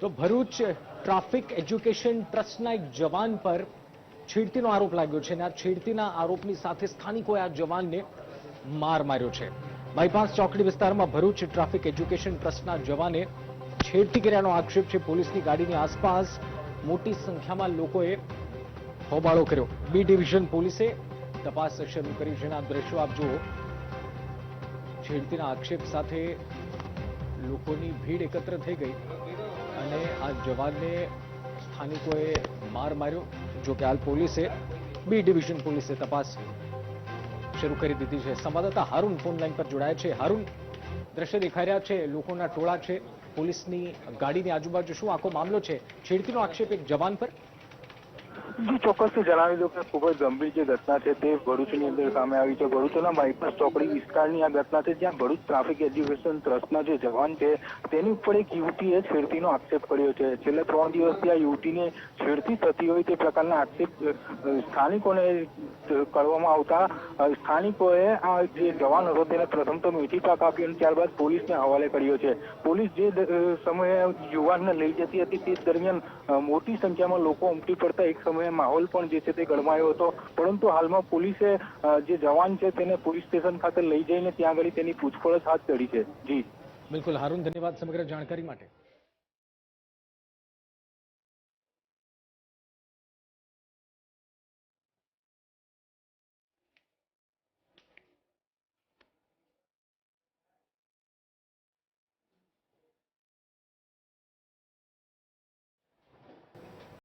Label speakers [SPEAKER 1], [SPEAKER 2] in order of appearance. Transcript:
[SPEAKER 1] તો Bharuch traffic education ટ્રસ્ટના એક જવાન પર છેડતીનો આરોપ લાગ્યો છે અને આ છેડતીના આરોપની સાથે સ્થાનિકોએ આ જવાનને માર માર્યો છે। બાયપાસ ચોકડી વિસ્તારમાં ભરૂચ ટ્રાફિક એજ્યુકેશન ટ્રસ્ટના જવાને છેડતી કર્યાનો આક્ષેપ છે। પોલીસની ગાડીની આસપાસ મોટી સંખ્યામાં લોકોએ હોબાળો કર્યો। બી ડિવિઝન પોલીસે તપાસ શરૂ કરી છે। આ દ્રશ્યો આપ જુઓ, છેડતીના આક્ષેપ સાથે લોકોની ભીડ એકત્ર થઈ ગઈ અને આ જવાનને સ્થાનિકોએ માર માર્યો। જો કે હાલ પોલીસે, બી ડિવિઝન પોલીસે તપાસ શરૂ કરી દીધી છે। સંવાદદાતા હારૂન ફોન લાઈન પર જોડાયા છે। હારૂન, દ્રશ્ય દેખાઈ રહ્યા છે, લોકોના ટોળા છે પોલીસની ગાડીની આજુબાજુ, શું આખો મામલો છે? છેડતીનો આક્ષેપ એક જવાન પર?
[SPEAKER 2] જી ચોક્કસ જણાવી દઉં કે ખૂબ જ ગંભીર જે ઘટના છે તે ભરૂચની અંદર સામે આવી છે। ભરૂચના બાયપાસ ચોકડી વિસ્તારની આ ઘટના છે, જ્યાં ભરૂચ ટ્રાફિક એજ્યુકેશન ટ્રસ્ટના જે જવાન છે તેની ઉપર એક યુવતીએ છેડતીનો આક્ષેપ કર્યો છે। છેલ્લા 3 દિવસથી આ યુવતીને છેડતી થતી હોય તે પ્રકારના આક્ષેપ સ્થાનિકોને કરવામાં આવતા સ્થાનિકોએ આ જે જવાન હતો તેને પ્રથમ તો મીઠી પાક આપી અને ત્યારબાદ પોલીસને હવાલે કર્યો છે। પોલીસ જે સમયે યુવાનને લઈ જતી હતી તે દરમિયાન મોટી સંખ્યામાં લોકો ઉમટી પડતા એક સમયે માહોલ પણ જે છે તે ગરમાયો હતો, પરંતુ હાલમાં પોલીસે જે જવાન છે તેને પોલીસ સ્ટેશન ખાતે લઈ જઈને ત્યાં આગળ તેની પૂછપરછ હાથ ધરી છે। જી
[SPEAKER 1] બિલકુલ હારૂન, ધન્યવાદ સમગ્ર જાણકારી માટે।